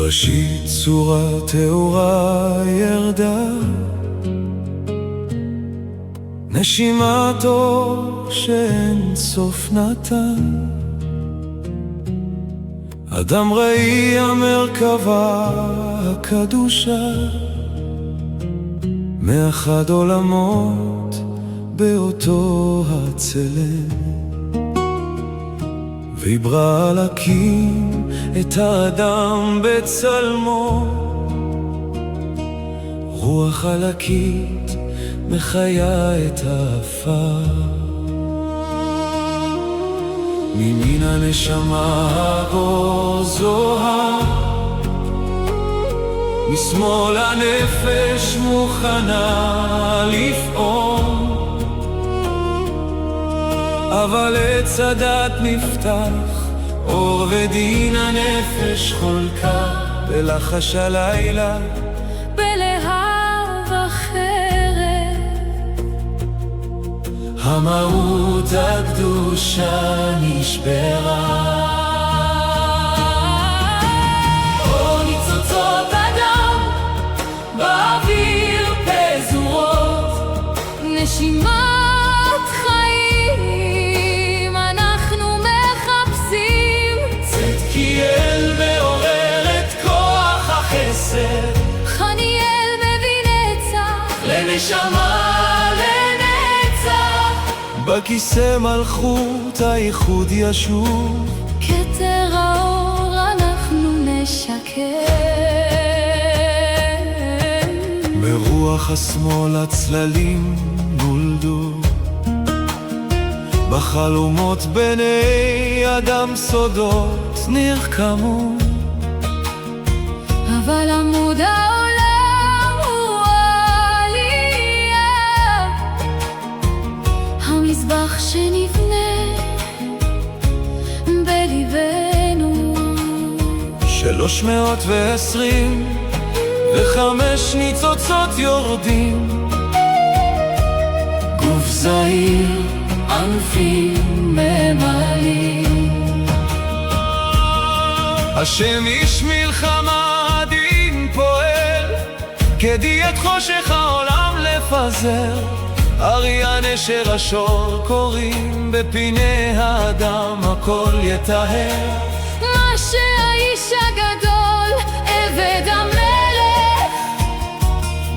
בראשית צורה טהורה ירדה, נשימת אור שאין סוף נתן. אדם ראי המרכבה הקדושה, מאחד עולמות באותו הצלם. ויברא להקים את האדם בצלמו, רוח עלקית מחיה את האפר. ממין הנשמה בו זוהר, משמאל הנפש מוכנה לפעול, אבל עץ הדת נפתח, אור ודין הנפש חולקה, בלחש הלילה, בלהב אחרת. המהות הקדושה נשברה. או ניצוצות אדם באוויר פזורות, נשימת חיים אנחנו מחפשים. צדקיאל מעורר את כוח החסד, חניאל מביא נצח לנשמה לנצח. בכיסא מלכות הייחוד ישוב, כתר האור אנחנו נשקם. ברוח השמאל הצללים נולדו, בחלומות בני אדם סודות נרקמו. אבל עמוד העולם הוא העלייה, המזבח שנבנה בליבנו. 325 ניצוצות יורדים, גוף זהיר ענפים ממלאים. השם איש מלחמה עדין פועל, כדי את חושך העולם לפזר. אריה נשר השור קוראים, בפיני האדם הכל יטהר. מה שהאיש הגדול עבד המלך,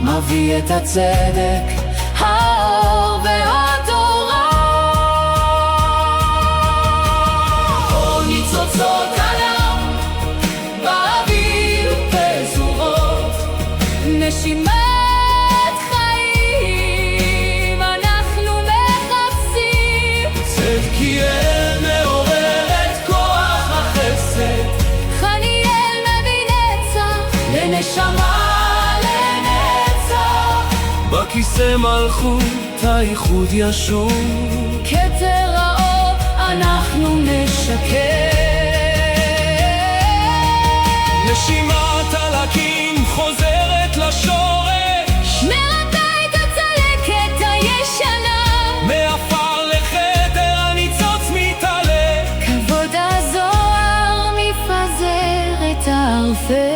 מביא את הצדק, האור והתורה. אור ניצוצות אדם באוויר פזורות, נשימת חיים אנחנו מחפשים. צדקיאל מעורר את כוח החסד, חניאל מביא נצח לנשמה לנצח. בכיסא מלכות הייחוד ישוב, כתר האור אנחנו נשקם. נשימת עלקים חוזרת לשורש, מרפא את הצלקת הישנה, מעפר לחדר הניצוץ מתעלה. כבוד הזוהר מפזר את הערפל.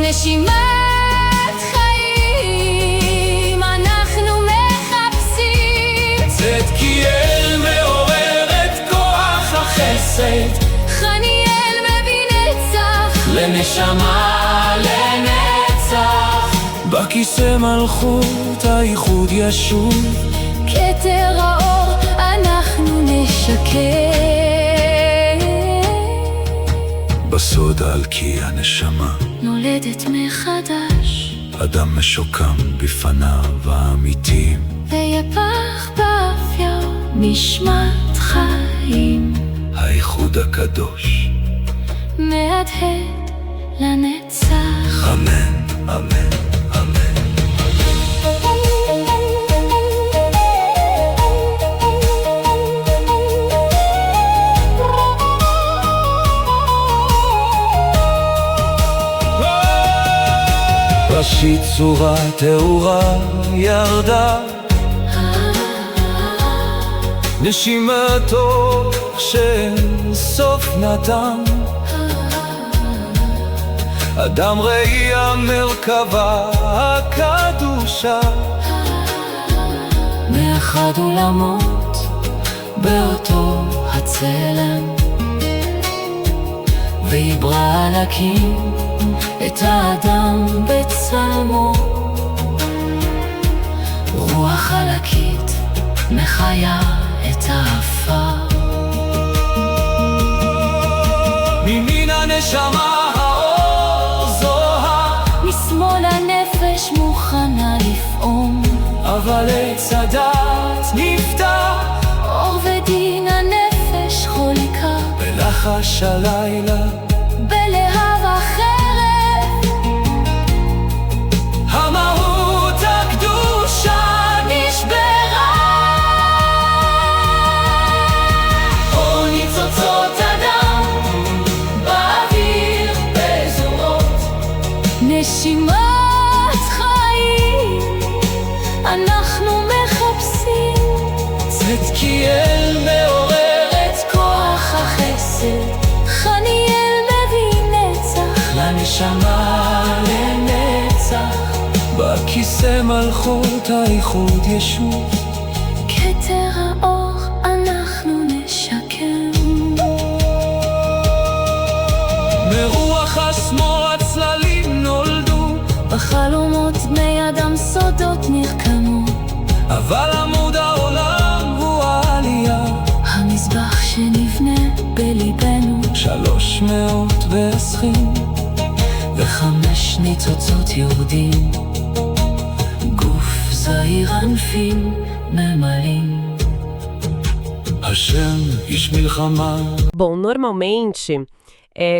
נשימת חיים אנחנו מחפשים. צדקיאל מעורר את כוח החסד, חניאל מביא נצח לנשמה לנצח. בכיסא מלכות הייחוד ישוב, כתר האור אנחנו נשקם. בסוד העלקי הנשמה נולדת מחדש, אדם משוקם בפניו האמיתיים, ויפח באפיו נשמת חיים. הייחוד הקדוש מהדהד לנצח. אמן, אמן, אמן. ראשית צורה תאורה ירדה, נשימתו שאין סוף נתן, אדם ראי המרכבה הקדושה, מאחד עולמות באותו הצלם, ויברא להקים את האדם בצלמו, רוח עלקית מחיה את האפר. מימין הנשמה האור זוהר, משמאל הנפש מוכנה לפעום, אבל עץ הדעת נפתח, אור ודין הנפש חוליקה, בלחש הלילה בלהב החרב, המהות הקדושה נשברה. אור ניצוצות אדם באוויר בזורות, נשימת חיים אנחנו מחפשים, צדקיאל מעורר את כוח החסד, חניאל מביא נצח לנשמה לנצח, בכיסא מלכות האיחוד ישוב, כתר האור אנחנו נשקם, מרוח השמאל הצללים נולדו, בחלומות בני אדם סודות נרקמו, אבל עמוד העולם הוא העלייה, המזבח שנבנה בליבנו, 320 וחמש ניצוצות יורדים, גוף זעיר ענפים ממלאים. השם איש מלחמה. Bom, normalmente,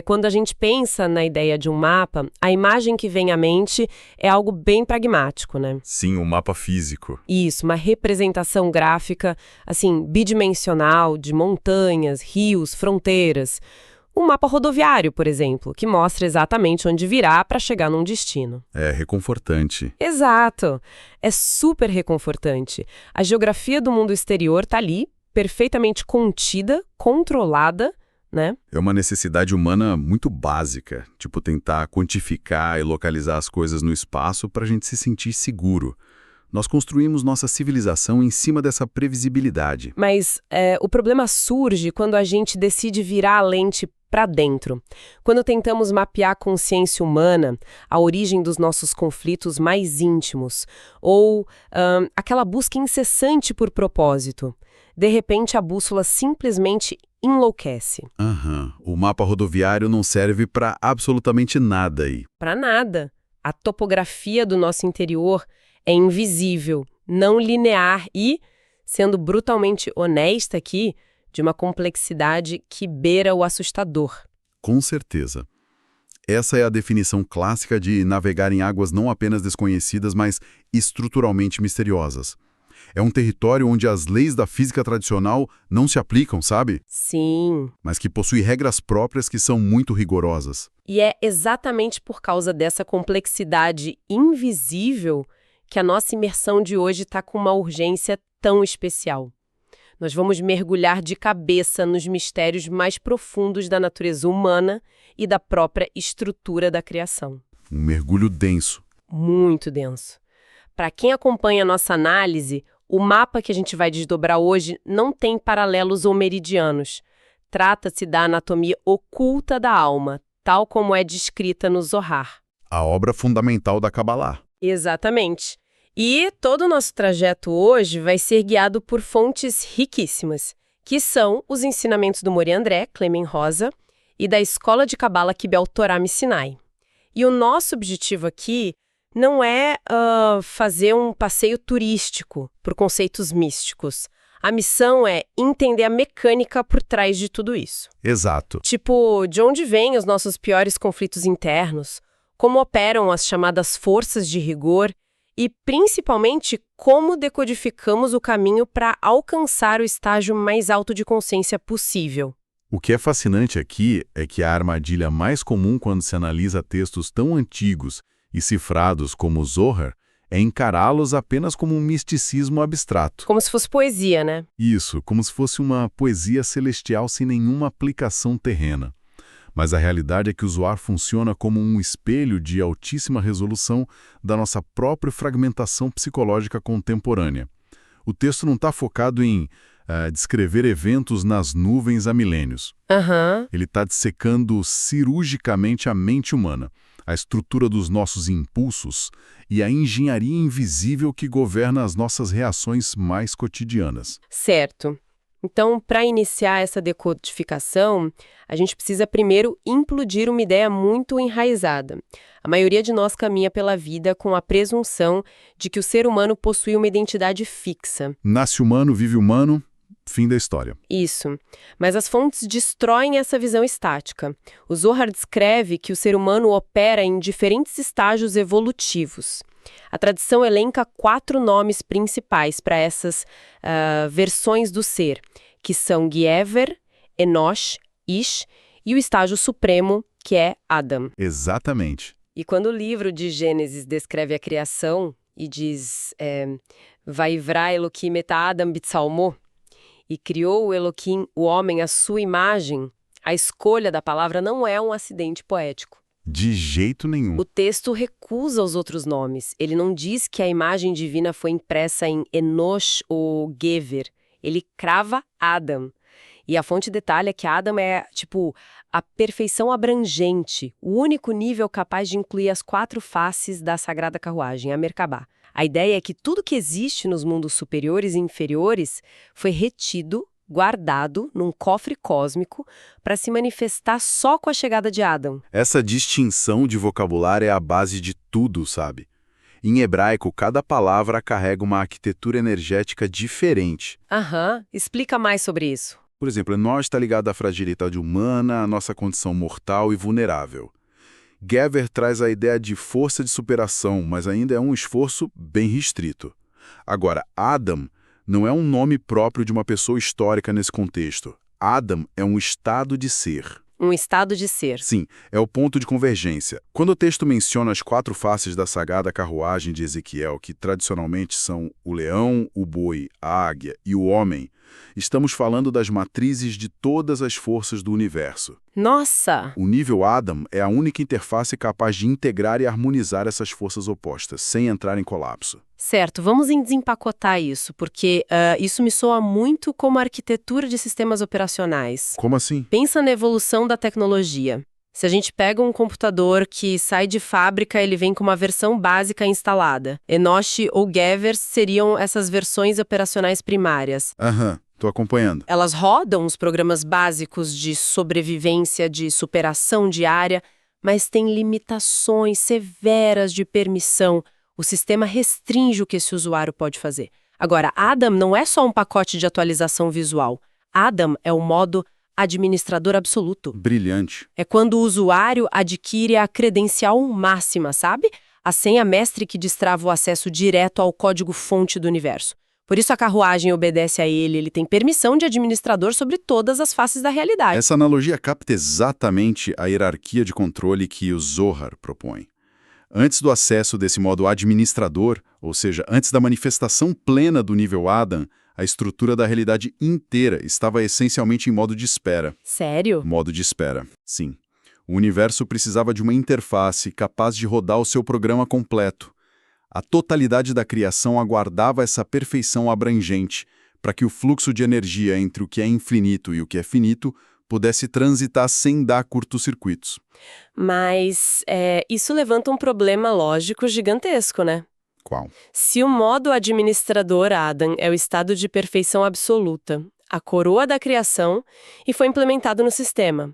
quando a gente pensa na ideia de um mapa, a imagem que vem à mente é algo bem pragmático, né? Sim, um mapa físico. Isso, uma representação gráfica, assim, bidimensional, de montanhas, rios, fronteiras. Um mapa rodoviário, por exemplo, que mostra exatamente onde virar para chegar num destino. É reconfortante. Exato! É super reconfortante. A geografia do mundo exterior tá ali, perfeitamente contida, controlada, né? É uma necessidade humana muito básica, tipo tentar quantificar e localizar as coisas no espaço para a gente se sentir seguro. Nós construímos nossa civilização em cima dessa previsibilidade. Mas o problema surge quando a gente decide virar a lente para dentro. Quando tentamos mapear a consciência humana, a origem dos nossos conflitos mais íntimos, ou aquela busca incessante por propósito. De repente, a bússola simplesmente enlouquece. O mapa rodoviário não serve para absolutamente nada aí. Para nada. A topografia do nosso interior é invisível, não linear e, sendo brutalmente honesta aqui, de uma complexidade que beira o assustador. Com certeza. Essa é a definição clássica de navegar em águas não apenas desconhecidas, mas estruturalmente misteriosas. É um território onde as leis da física tradicional não se aplicam, sabe? Sim. Mas que possui regras próprias que são muito rigorosas. E é exatamente por causa dessa complexidade invisível que a nossa imersão de hoje está com uma urgência tão especial. Nós vamos mergulhar de cabeça nos mistérios mais profundos da natureza humana e da própria estrutura da criação. Um mergulho denso. Muito denso. Para quem acompanha a nossa análise, o mapa que a gente vai desdobrar hoje não tem paralelos ou meridianos. Trata-se da anatomia oculta da alma, tal como é descrita no Zohar. A obra fundamental da Kabbalah. Exatamente. E todo o nosso trajeto hoje vai ser guiado por fontes riquíssimas, que são os ensinamentos do Mori André, Clemen Rosa, e da Escola de Kabbalah Kibel Torah Missinai. E o nosso objetivo aqui não é fazer um passeio turístico por conceitos místicos. A missão é entender a mecânica por trás de tudo isso. Exato. Tipo, de onde vêm os nossos piores conflitos internos, como operam as chamadas forças de rigor e, principalmente, como decodificamos o caminho para alcançar o estágio mais alto de consciência possível. O que é fascinante aqui é que a armadilha mais comum quando se analisa textos tão antigos e cifrados como o Zohar é encará-los apenas como um misticismo abstrato. Como se fosse poesia, né? Isso, como se fosse uma poesia celestial sem nenhuma aplicação terrena. Mas a realidade é que o Zohar funciona como um espelho de altíssima resolução da nossa própria fragmentação psicológica contemporânea. O texto não está focado em descrever eventos nas nuvens há milênios. Ele está dissecando cirurgicamente a mente humana, a estrutura dos nossos impulsos e a engenharia invisível que governa as nossas reações mais cotidianas. Certo. Então, para iniciar essa decodificação, a gente precisa primeiro implodir uma ideia muito enraizada. A maioria de nós caminha pela vida com a presunção de que o ser humano possui uma identidade fixa. Nasce humano, vive humano, fim da história. Isso. Mas as fontes destroem essa visão estática. O Zohar descreve que o ser humano opera em diferentes estágios evolutivos. A tradição elenca 4 nomes principais para essas versões do ser, que são Giever, Enosh, Ish e o estágio supremo, que é Adam. Exatamente. E quando o livro de Gênesis descreve a criação e diz Vaivra Elohim et Adam b'tzalmo, e criou o Elohim, o homem, à sua imagem, a escolha da palavra não é um acidente poético. De jeito nenhum. O texto recusa os outros nomes. Ele não diz que a imagem divina foi impressa em Enosh ou Gever. Ele crava Adam. E a fonte detalha que Adam é, a perfeição abrangente, o único nível capaz de incluir as 4 faces da sagrada carruagem, a Merkabah. A ideia é que tudo que existe nos mundos superiores e inferiores foi retido, guardado num cofre cósmico para se manifestar só com a chegada de Adam. Essa distinção de vocabulário é a base de tudo, sabe? Em hebraico, cada palavra carrega uma arquitetura energética diferente. Explica mais sobre isso. Por exemplo, nós está ligado à fragilidade humana, à nossa condição mortal e vulnerável. Gever traz a ideia de força de superação, mas ainda é um esforço bem restrito. Agora, Adam não é um nome próprio de uma pessoa histórica nesse contexto. Adam é um estado de ser. Um estado de ser. Sim, é o ponto de convergência. Quando o texto menciona as 4 faces da sagrada carruagem de Ezequiel, que tradicionalmente são o leão, o boi, a águia e o homem, estamos falando das matrizes de todas as forças do universo. Nossa! O nível Adam é a única interface capaz de integrar e harmonizar essas forças opostas, sem entrar em colapso. Certo, vamos desempacotar isso, porque isso me soa muito como a arquitetura de sistemas operacionais. Como assim? Pensa na evolução da tecnologia. Se a gente pega um computador que sai de fábrica, ele vem com uma versão básica instalada. Enosh ou Gever seriam essas versões operacionais primárias. Tô acompanhando. Elas rodam os programas básicos de sobrevivência, de superação diária, mas têm limitações severas de permissão. O sistema restringe o que esse usuário pode fazer. Agora, Adam não é só um pacote de atualização visual. Adam é o modo administrador absoluto. Brilhante. É quando o usuário adquire a credencial máxima, sabe? A senha mestre que destrava o acesso direto ao código-fonte do universo. Por isso a carruagem obedece a ele, ele tem permissão de administrador sobre todas as faces da realidade. Essa analogia capta exatamente a hierarquia de controle que o Zohar propõe. Antes do acesso desse modo administrador, ou seja, antes da manifestação plena do nível Adam, a estrutura da realidade inteira estava essencialmente em modo de espera. Sério? Modo de espera, sim. O universo precisava de uma interface capaz de rodar o seu programa completo. A totalidade da criação aguardava essa perfeição abrangente, para que o fluxo de energia entre o que é infinito e o que é finito pudesse transitar sem dar curtos-circuitos. Mas isso levanta um problema lógico gigantesco, né? Qual? Se o modo administrador Adam é o estado de perfeição absoluta, a coroa da criação, e foi implementado no sistema.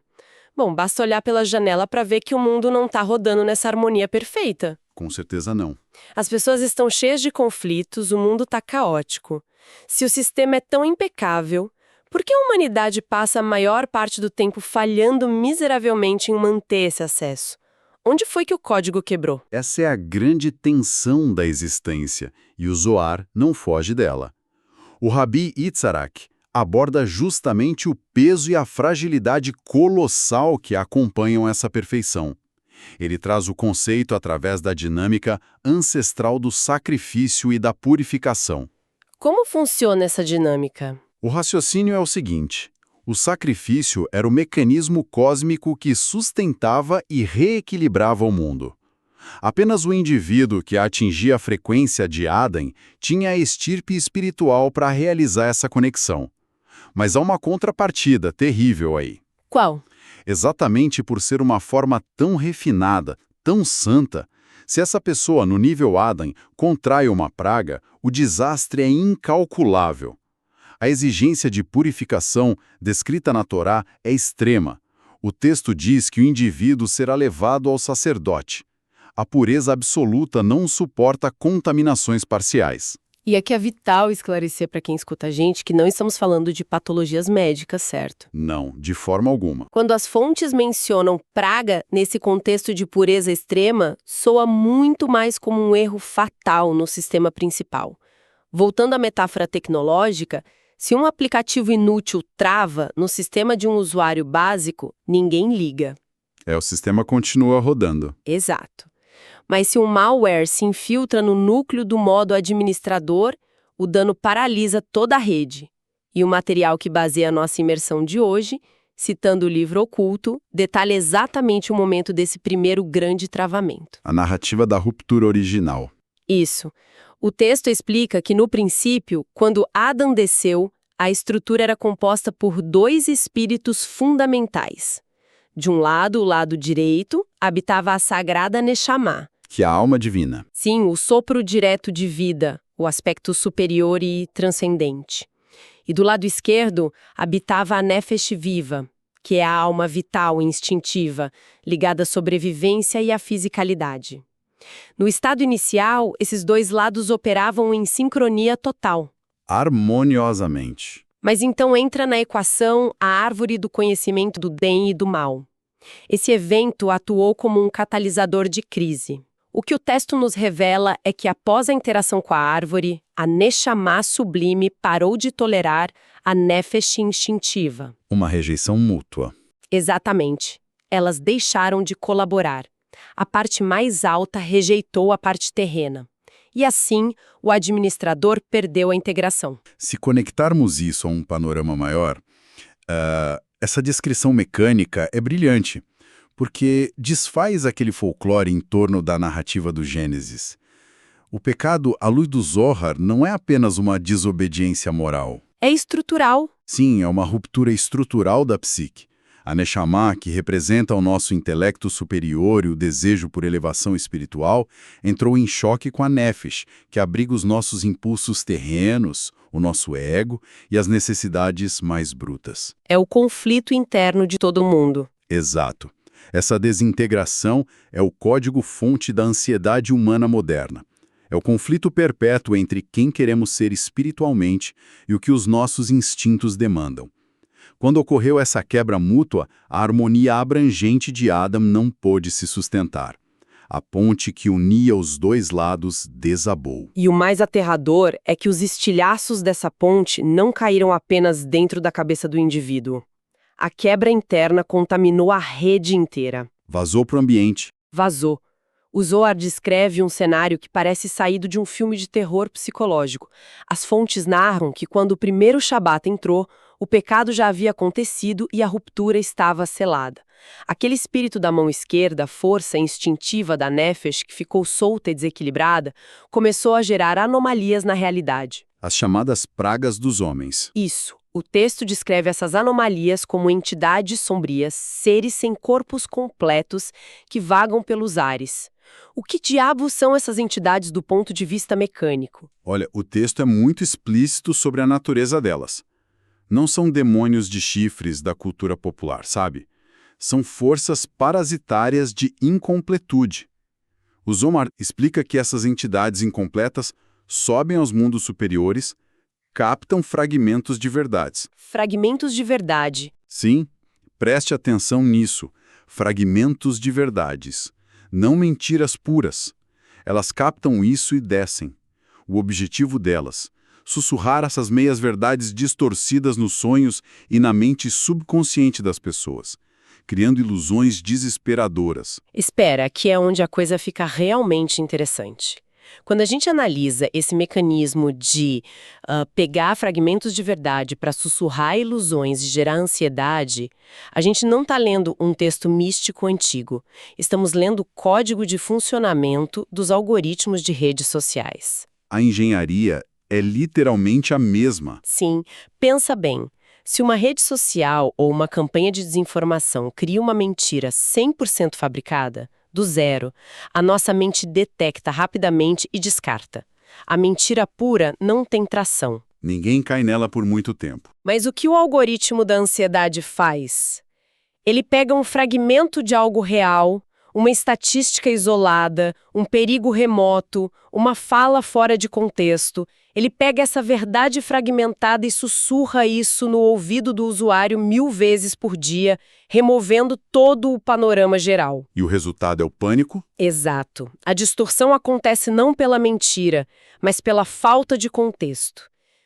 Bom, basta olhar pela janela para ver que o mundo não está rodando nessa harmonia perfeita. Com certeza não. As pessoas estão cheias de conflitos, o mundo está caótico. Se o sistema é tão impecável, por que a humanidade passa a maior parte do tempo falhando miseravelmente em manter esse acesso? Onde foi que o código quebrou? Essa é a grande tensão da existência, e o Zohar não foge dela. O Rabi Yitzhak aborda justamente o peso e a fragilidade colossal que acompanham essa perfeição. Ele traz o conceito através da dinâmica ancestral do sacrifício e da purificação. Como funciona essa dinâmica? O raciocínio é o seguinte: o sacrifício era o mecanismo cósmico que sustentava e reequilibrava o mundo. Apenas o indivíduo que atingia a frequência de Adão tinha a estirpe espiritual para realizar essa conexão. Mas há uma contrapartida terrível aí. Qual? Exatamente por ser uma forma tão refinada, tão santa, se essa pessoa no nível Adão contrai uma praga, o desastre é incalculável. A exigência de purificação descrita na Torá é extrema. O texto diz que o indivíduo será levado ao sacerdote. A pureza absoluta não suporta contaminações parciais. E aqui é vital esclarecer para quem escuta a gente que não estamos falando de patologias médicas, certo? Não, de forma alguma. Quando as fontes mencionam praga nesse contexto de pureza extrema, soa muito mais como um erro fatal no sistema principal. Voltando à metáfora tecnológica, se um aplicativo inútil trava no sistema de um usuário básico, ninguém liga. O sistema continua rodando. Exato. Mas se um malware se infiltra no núcleo do modo administrador, o dano paralisa toda a rede. E o material que baseia a nossa imersão de hoje, citando o livro Oculto, detalha exatamente o momento desse primeiro grande travamento. A narrativa da ruptura original. Isso. O texto explica que, no princípio, quando Adão desceu, a estrutura era composta por dois espíritos fundamentais. De um lado, o lado direito, habitava a sagrada Neshama, Que é a alma divina. sim, o sopro direto de vida, o aspecto superior e transcendente. E do lado esquerdo, habitava a Nefesh viva, que é a alma vital e instintiva, ligada à sobrevivência e à fisicalidade. No estado inicial, esses dois lados operavam em sincronia total. Harmoniosamente. Mas então entra na equação a árvore do conhecimento do bem e do mal. Esse evento atuou como um catalisador de crise. O que o texto nos revela é que após a interação com a árvore, a Neshama sublime parou de tolerar a Nefesh instintiva. Uma rejeição mútua. Exatamente. Elas deixaram de colaborar. A parte mais alta rejeitou a parte terrena. E assim, o administrador perdeu a integração. Se conectarmos isso a um panorama maior, essa descrição mecânica é brilhante, porque desfaz aquele folclore em torno da narrativa do Gênesis. O pecado, à luz do Zohar, não é apenas uma desobediência moral. É estrutural. Sim, é uma ruptura estrutural da psique. A Neshama, que representa o nosso intelecto superior e o desejo por elevação espiritual, entrou em choque com a Nefesh, que abriga os nossos impulsos terrenos, o nosso ego e as necessidades mais brutas. É o conflito interno de todo mundo. Exato. Essa desintegração é o código-fonte da ansiedade humana moderna. É o conflito perpétuo entre quem queremos ser espiritualmente e o que os nossos instintos demandam. Quando ocorreu essa quebra mútua, a harmonia abrangente de Adão não pôde se sustentar. A ponte que unia os dois lados desabou. E o mais aterrador é que os estilhaços dessa ponte não caíram apenas dentro da cabeça do indivíduo. A quebra interna contaminou a rede inteira. Vazou para o ambiente. Vazou. O Zohar descreve um cenário que parece saído de um filme de terror psicológico. As fontes narram que quando o primeiro Shabat entrou, o pecado já havia acontecido e a ruptura estava selada. Aquele espírito da mão esquerda, a força instintiva da Nefesh, que ficou solta e desequilibrada, começou a gerar anomalias na realidade. As chamadas pragas dos homens. Isso. O texto descreve essas anomalias como entidades sombrias, seres sem corpos completos que vagam pelos ares. O que diabos são essas entidades do ponto de vista mecânico? Olha, o texto é muito explícito sobre a natureza delas. Não são demônios de chifres da cultura popular, sabe? São forças parasitárias de incompletude. O Zohar explica que essas entidades incompletas sobem aos mundos superiores, captam fragmentos de verdades. Fragmentos de verdade. Sim, preste atenção nisso. Fragmentos de verdades. Não mentiras puras. Elas captam isso e descem. O objetivo delas: sussurrar essas meias-verdades distorcidas nos sonhos e na mente subconsciente das pessoas, criando ilusões desesperadoras. Espera, aqui é onde a coisa fica realmente interessante. Quando a gente analisa esse mecanismo de pegar fragmentos de verdade para sussurrar ilusões e gerar ansiedade, a gente não está lendo um texto místico antigo. Estamos lendo o código de funcionamento dos algoritmos de redes sociais. A engenharia é literalmente a mesma. Sim, pensa bem. Se uma rede social ou uma campanha de desinformação cria uma mentira 100% fabricada, do zero, a nossa mente detecta rapidamente e descarta. A mentira pura não tem tração. Ninguém cai nela por muito tempo. Mas o que o algoritmo da ansiedade faz? Ele pega um fragmento de algo real, uma estatística isolada, um perigo remoto, uma fala fora de contexto. Ele pega essa verdade fragmentada e sussurra isso no ouvido do usuário 1000 vezes por dia, removendo todo o panorama geral. E o resultado é o pânico? Exato. A distorção acontece não pela mentira, mas pela falta de contexto.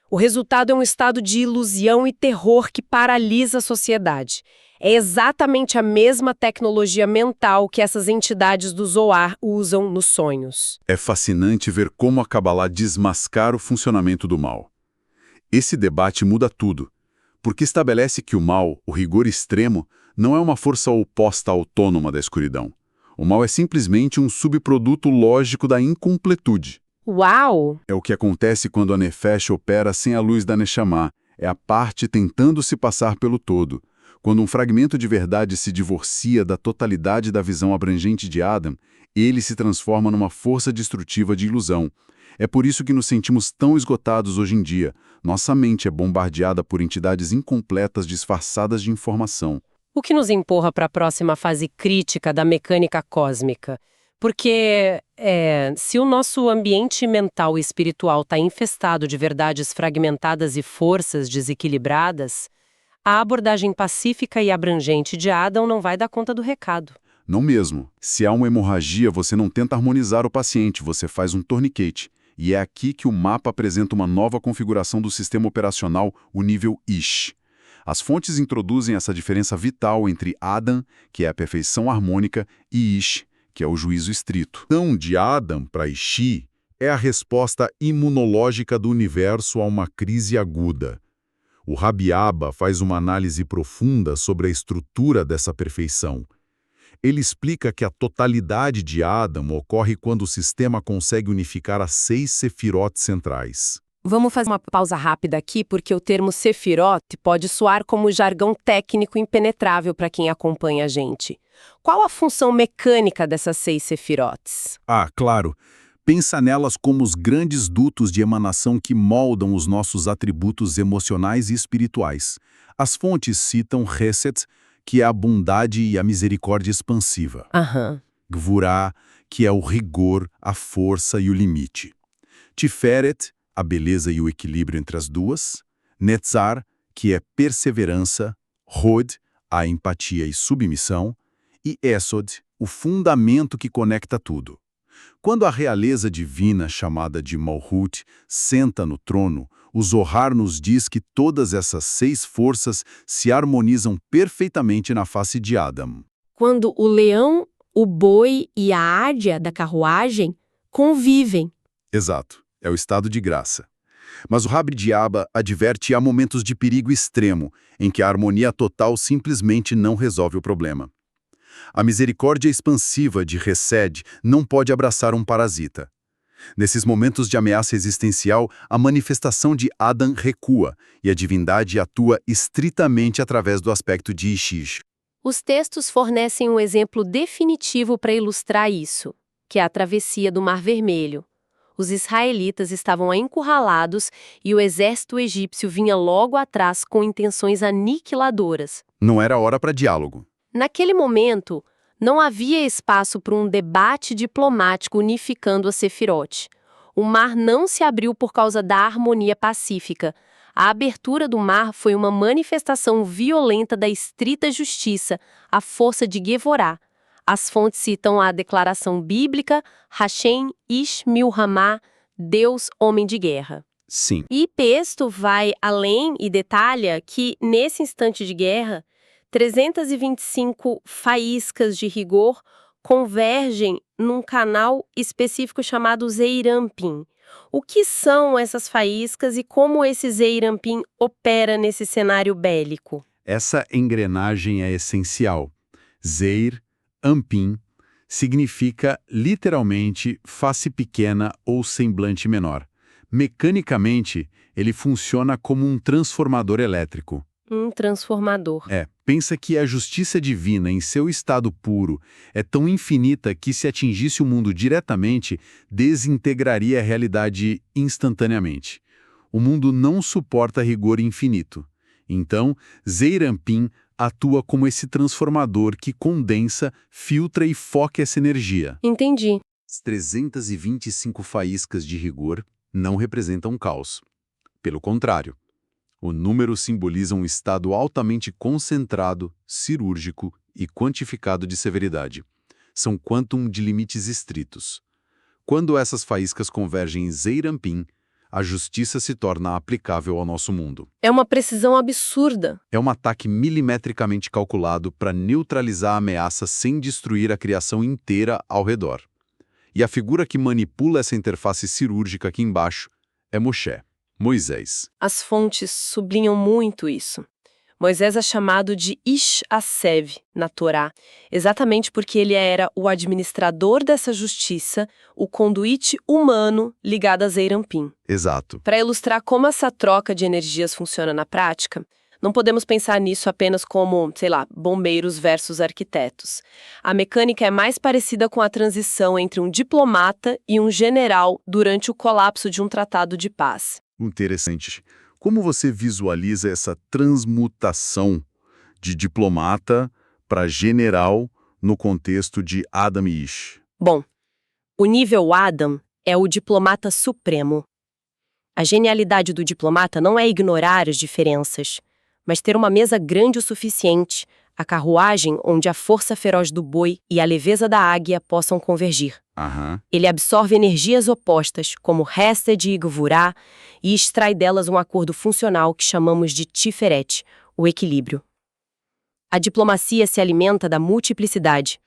O resultado é um estado de ilusão e terror que paralisa a sociedade. É exatamente a mesma tecnologia mental que essas entidades do Zohar usam nos sonhos. É fascinante ver como a Kabbalah desmascara o funcionamento do mal. Esse debate muda tudo, porque estabelece que o mal, o rigor extremo, não é uma força oposta autônoma da escuridão. O mal é simplesmente um subproduto lógico da incompletude. Uau! É o que acontece quando a Nefesh opera sem a luz da Neshama. É a parte tentando se passar pelo todo. Quando um fragmento de verdade se divorcia da totalidade da visão abrangente de Adam, ele se transforma numa força destrutiva de ilusão. É por isso que nos sentimos tão esgotados hoje em dia. Nossa mente é bombardeada por entidades incompletas disfarçadas de informação. O que nos empurra para a próxima fase crítica da mecânica cósmica. Porque se o nosso ambiente mental e espiritual está infestado de verdades fragmentadas e forças desequilibradas, a abordagem pacífica e abrangente de Adam não vai dar conta do recado. Não mesmo. Se há uma hemorragia, você não tenta harmonizar o paciente, você faz um tourniquet. E é aqui que o mapa apresenta uma nova configuração do sistema operacional, o nível Ish. As fontes introduzem essa diferença vital entre Adam, que é a perfeição harmônica, e Ish, que é o juízo estrito. Então, de Adam para Ishi é a resposta imunológica do universo a uma crise aguda. O Rabi Abba faz uma análise profunda sobre a estrutura dessa perfeição. Ele explica que a totalidade de Adam ocorre quando o sistema consegue unificar as 6 sefirot centrais. Vamos fazer uma pausa rápida aqui, porque o termo Sefirot pode soar como jargão técnico impenetrável para quem acompanha a gente. Qual a função mecânica dessas 6 Sefirotes? Ah, claro. Pensa nelas como os grandes dutos de emanação que moldam os nossos atributos emocionais e espirituais. As fontes citam Hesed, que é a bondade e a misericórdia expansiva. Gvurá, que é o rigor, a força e o limite. Tiferet, a beleza e o equilíbrio entre as duas. Netzar, que é perseverança. Hod, a empatia e submissão. E Esod, o fundamento que conecta tudo. Quando a realeza divina, chamada de Malhut, senta no trono, o Zohar nos diz que todas essas 6 forças se harmonizam perfeitamente na face de Adam. Quando o leão, o boi e a águia da carruagem convivem. Exato, é o estado de graça. Mas o Rabi Abba adverte há momentos de perigo extremo, em que a harmonia total simplesmente não resolve o problema. A misericórdia expansiva de Hesed não pode abraçar um parasita. Nesses momentos de ameaça existencial, a manifestação de Adam recua e a divindade atua estritamente através do aspecto de Ishish. Os textos fornecem um exemplo definitivo para ilustrar isso, que é a travessia do Mar Vermelho. Os israelitas estavam encurralados e o exército egípcio vinha logo atrás com intenções aniquiladoras. Não era hora para diálogo. Naquele momento, não havia espaço para um debate diplomático unificando a Sefirot. O mar não se abriu por causa da harmonia pacífica. A abertura do mar foi uma manifestação violenta da estrita justiça, a força de Gevorá. As fontes citam a declaração bíblica Hashem Ish Milhamah, Deus, homem de guerra. Sim. E Pesto vai além e detalha que, nesse instante de guerra, 325 faíscas de rigor convergem num canal específico chamado Zeirampim. O que são essas faíscas e como esse Zeirampim opera nesse cenário bélico? Essa engrenagem é essencial. Zeir, Ampim, significa literalmente face pequena ou semblante menor. Mecanicamente, ele funciona como um transformador elétrico. Um transformador. Pensa que a justiça divina em seu estado puro é tão infinita que se atingisse o mundo diretamente, desintegraria a realidade instantaneamente. O mundo não suporta rigor infinito. Então, Zeirampim atua como esse transformador que condensa, filtra e foca essa energia. Entendi. As 325 faíscas de rigor não representam caos. Pelo contrário, o número simboliza um estado altamente concentrado, cirúrgico e quantificado de severidade. São quantum de limites estritos. Quando essas faíscas convergem em Zeirampim, a justiça se torna aplicável ao nosso mundo. É uma precisão absurda. É um ataque milimetricamente calculado para neutralizar a ameaça sem destruir a criação inteira ao redor. E a figura que manipula essa interface cirúrgica aqui embaixo é Moshe, Moisés. As fontes sublinham muito isso. Moisés é chamado de Ish Asev na Torá, exatamente porque ele era o administrador dessa justiça, o conduíte humano ligado a Zeirampim. Exato. Para ilustrar como essa troca de energias funciona na prática, não podemos pensar nisso apenas como, bombeiros versus arquitetos. A mecânica é mais parecida com a transição entre um diplomata e um general durante o colapso de um tratado de paz. Interessante. Como você visualiza essa transmutação de diplomata para general no contexto de Adam e Ish? Bom, o nível Adam é o diplomata supremo. A genialidade do diplomata não é ignorar as diferenças, mas ter uma mesa grande o suficiente, a carruagem onde a força feroz do boi e a leveza da águia possam convergir. Ele absorve energias opostas, como Hesed e Gvurá, e extrai delas um acordo funcional que chamamos de Tiferet, o equilíbrio. A diplomacia se alimenta da multiplicidade,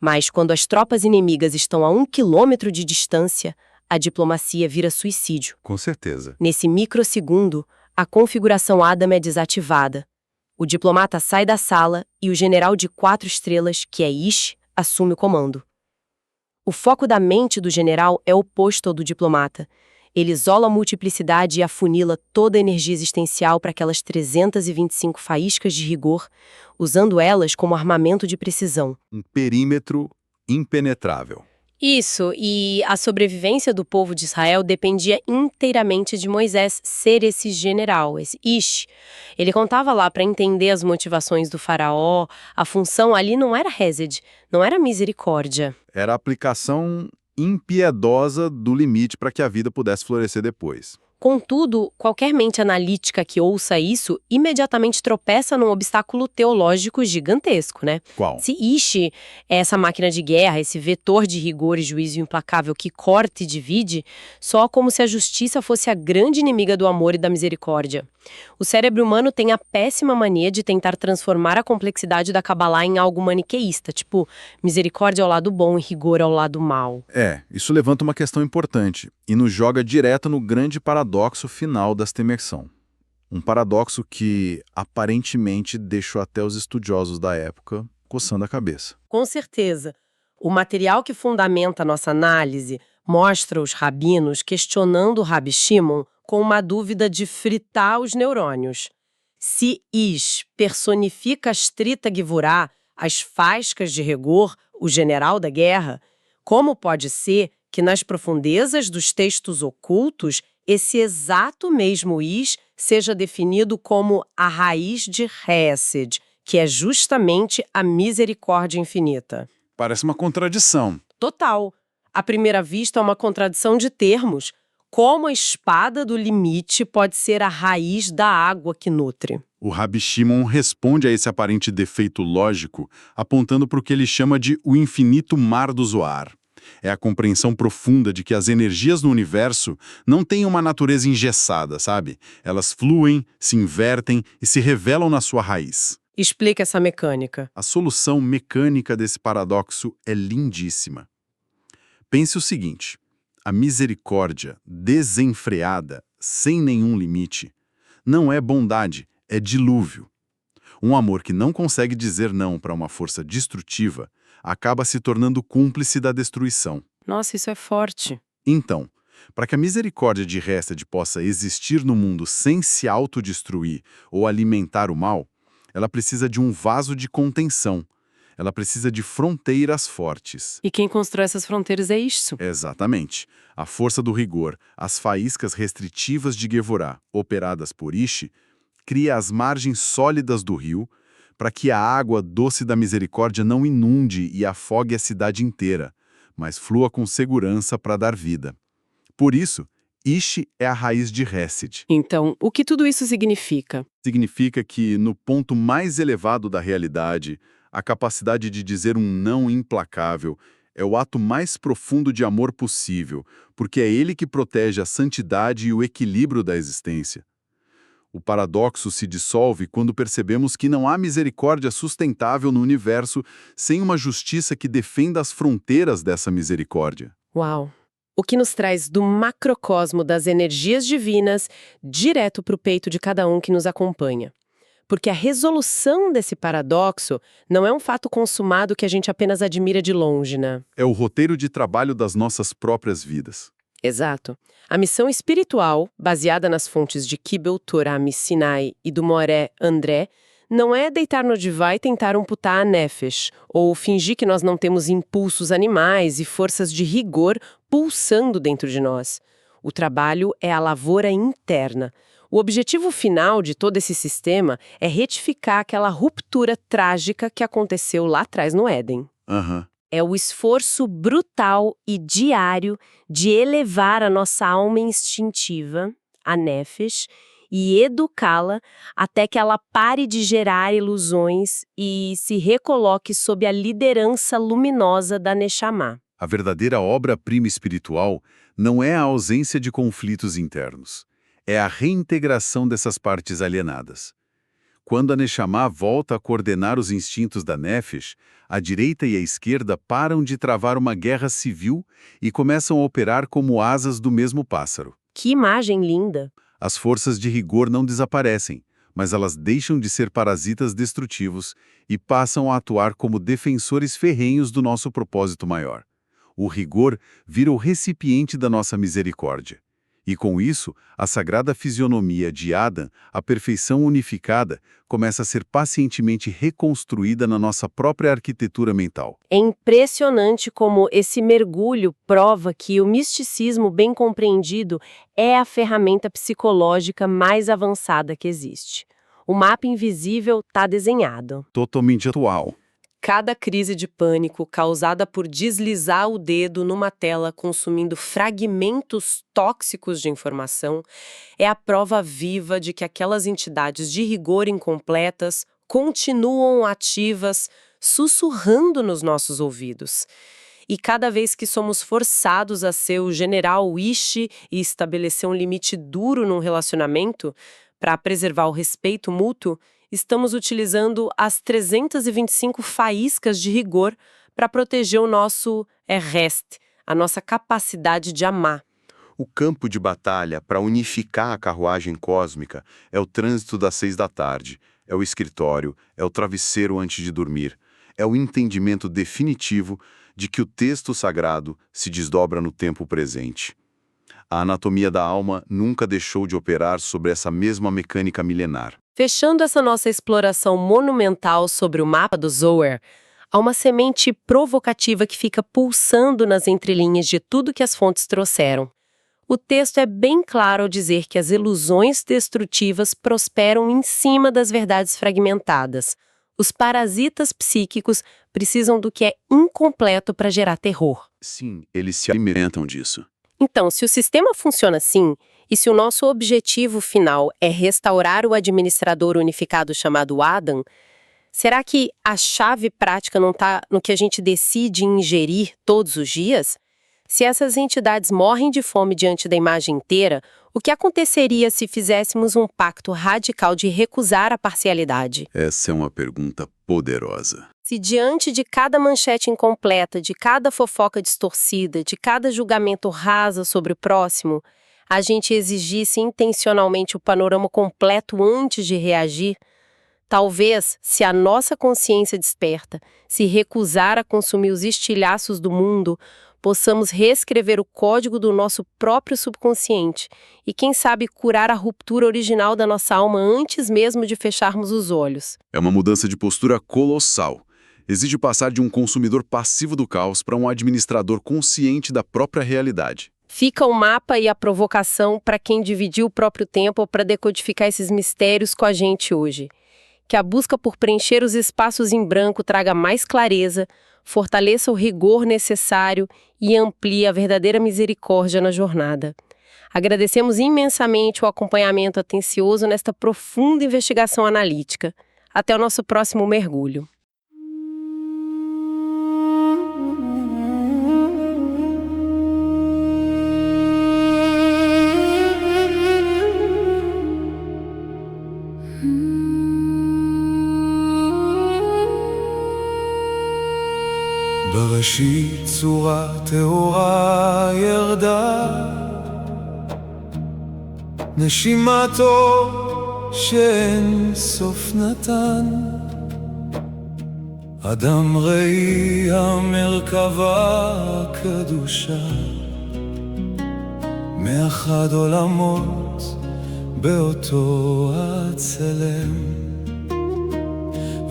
mas quando as tropas inimigas estão a 1 quilômetro de distância, a diplomacia vira suicídio. Com certeza. Nesse microsegundo, a configuração Adam é desativada. O diplomata sai da sala e o general de 4 estrelas, que é Ish, assume o comando. O foco da mente do general é oposto ao do diplomata. Ele isola a multiplicidade e afunila toda a energia existencial para aquelas 325 faíscas de rigor, usando elas como armamento de precisão. Um perímetro impenetrável. Isso, e a sobrevivência do povo de Israel dependia inteiramente de Moisés ser esse general, esse Ish. Ele contava lá para entender as motivações do faraó, a função ali não era Hesed, não era misericórdia. Era a aplicação impiedosa do limite para que a vida pudesse florescer depois. Contudo, qualquer mente analítica que ouça isso imediatamente tropeça num obstáculo teológico gigantesco, né? Qual? Se Ish é essa máquina de guerra, esse vetor de rigor e juízo implacável que corta e divide, soa como se a justiça fosse a grande inimiga do amor e da misericórdia. O cérebro humano tem a péssima mania de tentar transformar a complexidade da Kabbalah em algo maniqueísta, tipo misericórdia ao lado bom e rigor ao lado mal. Isso levanta uma questão importante e nos joga direto no grande paradoxo final desta imersão. Um paradoxo que, aparentemente, deixou até os estudiosos da época coçando a cabeça. Com certeza. O material que fundamenta a nossa análise mostra os rabinos questionando o Rabi Shimon com uma dúvida de fritar os neurônios. Se Ish personifica a Strita Gvurá, as faíscas de rigor, o general da guerra, como pode ser que nas profundezas dos textos ocultos esse exato mesmo Ish seja definido como a raiz de Hesed, que é justamente a misericórdia infinita? Parece uma contradição. Total. À primeira vista, é uma contradição de termos. Como a espada do limite pode ser a raiz da água que nutre? O Rabi Shimon responde a esse aparente defeito lógico, apontando para o que ele chama de o infinito mar do Zohar. É a compreensão profunda de que as energias no universo não têm uma natureza engessada, sabe? Elas fluem, se invertem e se revelam na sua raiz. Explica essa mecânica. A solução mecânica desse paradoxo é lindíssima. Pense o seguinte: a misericórdia desenfreada, sem nenhum limite, não é bondade, é dilúvio. Um amor que não consegue dizer não para uma força destrutiva acaba se tornando cúmplice da destruição. Nossa, isso é forte. Então, para que a misericórdia de Hesed possa existir no mundo sem se autodestruir ou alimentar o mal, ela precisa de um vaso de contenção. Ela precisa de fronteiras fortes. E quem constrói essas fronteiras é isso. Exatamente. A força do rigor, as faíscas restritivas de Gevorá, operadas por Ishi, cria as margens sólidas do rio para que a água doce da misericórdia não inunde e afogue a cidade inteira, mas flua com segurança para dar vida. Por isso, Ishi é a raiz de Hesed. Então, o que tudo isso significa? Significa que, no ponto mais elevado da realidade, a capacidade de dizer um não implacável é o ato mais profundo de amor possível, porque é ele que protege a santidade e o equilíbrio da existência. O paradoxo se dissolve quando percebemos que não há misericórdia sustentável no universo sem uma justiça que defenda as fronteiras dessa misericórdia. Uau! O que nos traz do macrocosmo das energias divinas direto para o peito de cada um que nos acompanha. Porque a resolução desse paradoxo não é um fato consumado que a gente apenas admira de longe, né? É o roteiro de trabalho das nossas próprias vidas. Exato. A missão espiritual, baseada nas fontes de Kibel, Torá, Sinai e do Moré, André, não é deitar no divã e tentar amputar a nefesh, ou fingir que nós não temos impulsos animais e forças de rigor pulsando dentro de nós. O trabalho é a lavoura interna. O objetivo final de todo esse sistema é retificar aquela ruptura trágica que aconteceu lá atrás no Éden. É o esforço brutal e diário de elevar a nossa alma instintiva, a nefesh, e educá-la até que ela pare de gerar ilusões e se recoloque sob a liderança luminosa da Neshama. A verdadeira obra-prima espiritual não é a ausência de conflitos internos, é a reintegração dessas partes alienadas. Quando a Neshama volta a coordenar os instintos da Nefesh, a direita e a esquerda param de travar uma guerra civil e começam a operar como asas do mesmo pássaro. Que imagem linda! As forças de rigor não desaparecem, mas elas deixam de ser parasitas destrutivos e passam a atuar como defensores ferrenhos do nosso propósito maior. O rigor vira o recipiente da nossa misericórdia. E com isso, a sagrada fisionomia de Adam, a perfeição unificada, começa a ser pacientemente reconstruída na nossa própria arquitetura mental. É impressionante como esse mergulho prova que o misticismo bem compreendido é a ferramenta psicológica mais avançada que existe. O mapa invisível está desenhado. Totalmente atual. Cada crise de pânico causada por deslizar o dedo numa tela consumindo fragmentos tóxicos de informação é a prova viva de que aquelas entidades de rigor incompletas continuam ativas, sussurrando nos nossos ouvidos. E cada vez que somos forçados a ser o general Ishi e estabelecer um limite duro num relacionamento para preservar o respeito mútuo, estamos utilizando as 325 faíscas de rigor para proteger o nosso Hesed, a nossa capacidade de amar. O campo de batalha para unificar a carruagem cósmica é o trânsito das 6 da tarde, é o escritório, é o travesseiro antes de dormir, é o entendimento definitivo de que o texto sagrado se desdobra no tempo presente. A anatomia da alma nunca deixou de operar sobre essa mesma mecânica milenar. Fechando essa nossa exploração monumental sobre o mapa do Zohar, há uma semente provocativa que fica pulsando nas entrelinhas de tudo que as fontes trouxeram. O texto é bem claro ao dizer que as ilusões destrutivas prosperam em cima das verdades fragmentadas. Os parasitas psíquicos precisam do que é incompleto para gerar terror. Sim, eles se alimentam disso. Então, se o sistema funciona assim, e se o nosso objetivo final é restaurar o administrador unificado chamado Adam, será que a chave prática não está no que a gente decide ingerir todos os dias? Se essas entidades morrem de fome diante da imagem inteira, o que aconteceria se fizéssemos um pacto radical de recusar a parcialidade? Essa é uma pergunta poderosa. Se diante de cada manchete incompleta, de cada fofoca distorcida, de cada julgamento rasa sobre o próximo, a gente exigisse intencionalmente o panorama completo antes de reagir, talvez, se a nossa consciência desperta, se recusar a consumir os estilhaços do mundo, possamos reescrever o código do nosso próprio subconsciente e, quem sabe, curar a ruptura original da nossa alma antes mesmo de fecharmos os olhos. É uma mudança de postura colossal. Exige passar de um consumidor passivo do caos para um administrador consciente da própria realidade. Fica o mapa e a provocação para quem dividiu o próprio tempo para decodificar esses mistérios com a gente hoje. Que a busca por preencher os espaços em branco traga mais clareza, fortaleça o rigor necessário e amplie a verdadeira misericórdia na jornada. Agradecemos imensamente o acompanhamento atencioso nesta profunda investigação analítica. Até o nosso próximo mergulho. בראשית צורה טהורה ירדה, נשימתו שאין סוף נתן, אדם ראי המרכבה הקדושה, מאחד עולמות באותו הצלם,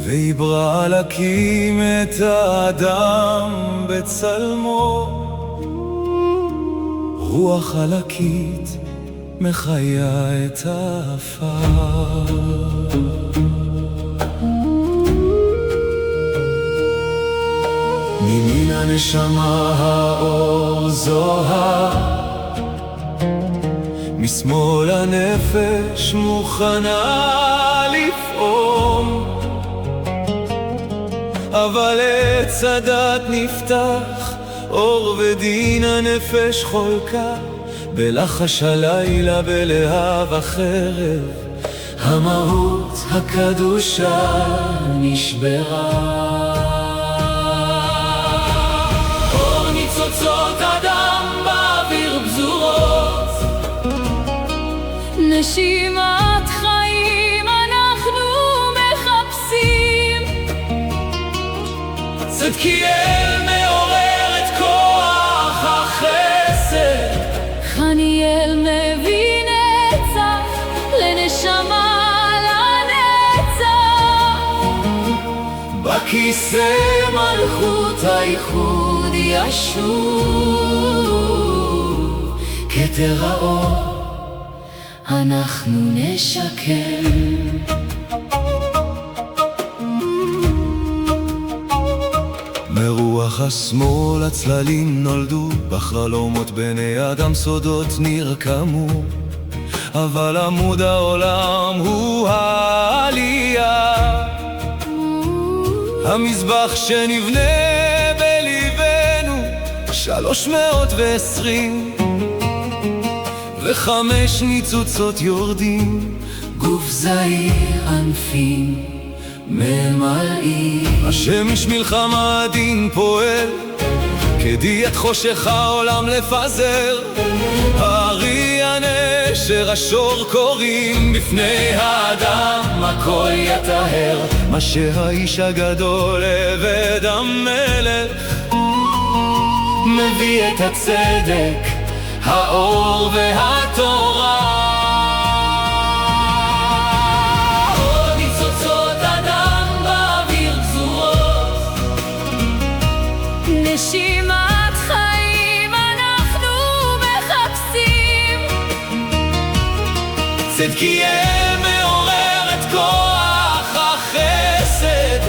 ויברא להקים את האדם בצלמו, רוח חלקית מחיה את האפר. ממין הנשמה האור זוהר, משמאל הנפש מוכנה לפעום, אבל עץ הדת נפתח, אור ודין הנפש חולקה, בלחש הלילה בלהב החרב, המהות הקדושה נשברה. אור ניצוצות אדם באוויר פזורות, נשימת חיים אנחנו מחפשים, צדקיאל מעורר את כוח החסד, חניאל מביא נצח לנשמה לנצח, בכיסא מלכות הייחוד ישוב, כתר האור אנחנו נשקם. מרוח השמאל הצללים נולדו, בחלומות בני אדם סודות נרקמו, אבל עמוד העולם הוא העלייה, המזבח שנבנה בליבנו 320, וחמש ניצוצות יורדים, גוף זעיר ענפים ממלאים, השמש מלחמה דין פועל, כדיית חושך העולם לפזר, הארי הנשר השור קוראים, בפני האדם הכל יטהר, מה שהאיש הגדול עבד המלך, מביא את הצדק, האור והתורה. נשימת חיים אנחנו מחפשים, צדקיאל מעורר את כוח החסד,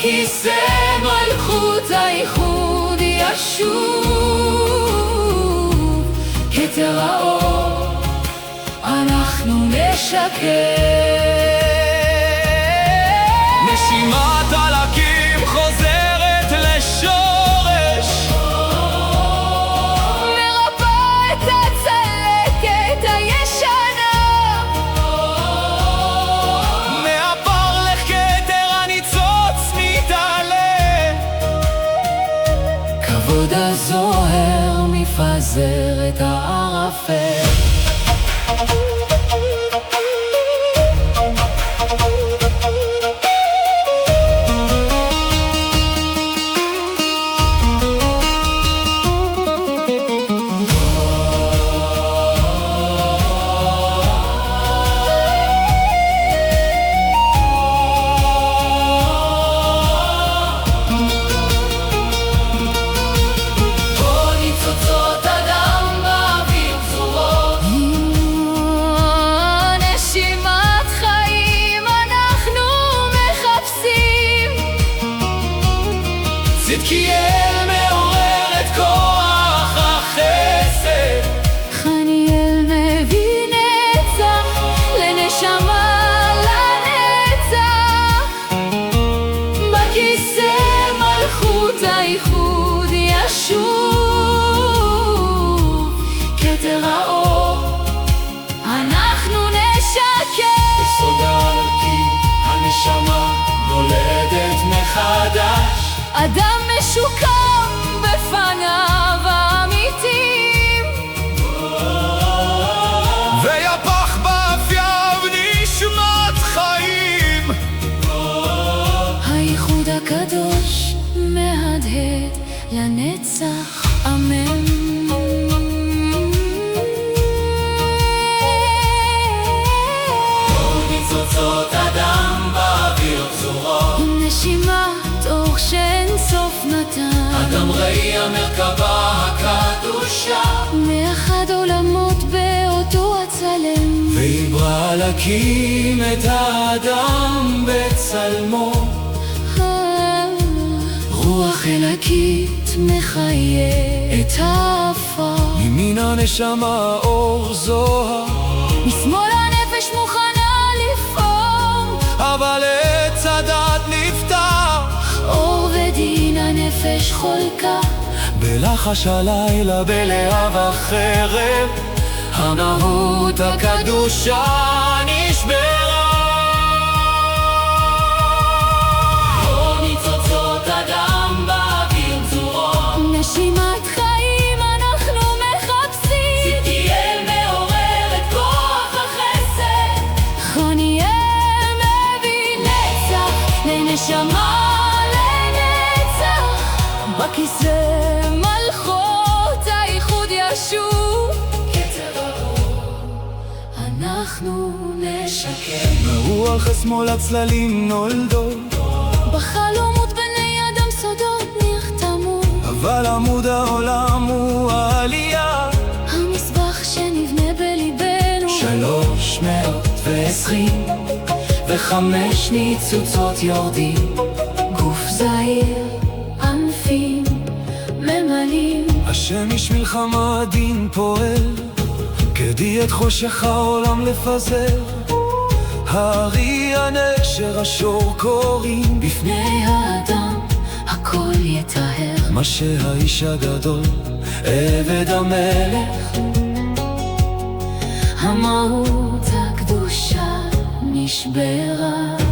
בכיסא מלכות הייחוד ישוב, כתר האור אנחנו נשקם. נשימת הלקים חוזרת לשורש, מרפא את הצלקת הישנה, מעבר לכתר הניצוץ מתעלה. כבוד הזוהר מפזר את הערפל. צדקיאל מעורר את כוח החסד, חניאל מביא נצח לנשמה לנצח, בכיסא מלכות הייחוד ישוב, כתר האור אנחנו נשקם. בסודה ערכי הנשמה נולדת מחדש, אדם משוקם בפניו האמיתים, ויפח באפיו נשמת חיים. הייחוד הקדוש מהדהד לנצח, אמן. ניצוצות אדם באוויר פזורות, נשימת אור שאין סוף נתן, אדם ראי המרכבה הקדושה, מאחד עולמות באותו הצלם, ויברא להקים את האדם בצלמו. רוח אלקית מחיה את האפר, ימין הנשמה אור זוהר, משמאל הנפש מוכנה לפעום, אבל עץ הדת נפתח, אור ודין הנפש חולקה, בלחש הלילה בלהב החרב, המהות הקדושה נשברה. אור ניצוצות אדם באוויר פזורות, נשימת חיים אנחנו מחפשים, צדקיאל מעורר את כוח החסד, חניאל מביא נצח לנשמה לנצח, בכיסא מלכות הייחוד ישוב, כתר האור אנחנו נשקם. ברוח השמאל הצללים נולדו, בחלומות בני אדם סודות נחתמו, אבל עמוד העולם הוא העלייה. המזבח שנבנה בליבנו, 325 ניצוצות יורדים, גוף זעיר, ענפים, ממלאים, השם איש מלחמה דין פועל, כדי את חושך העולם לפזר. הארי הנשר השור קוראים, בפני האדם הכל יטהר, מה שהאיש הגדול עבד המלך, המהות הקדושה נשברה.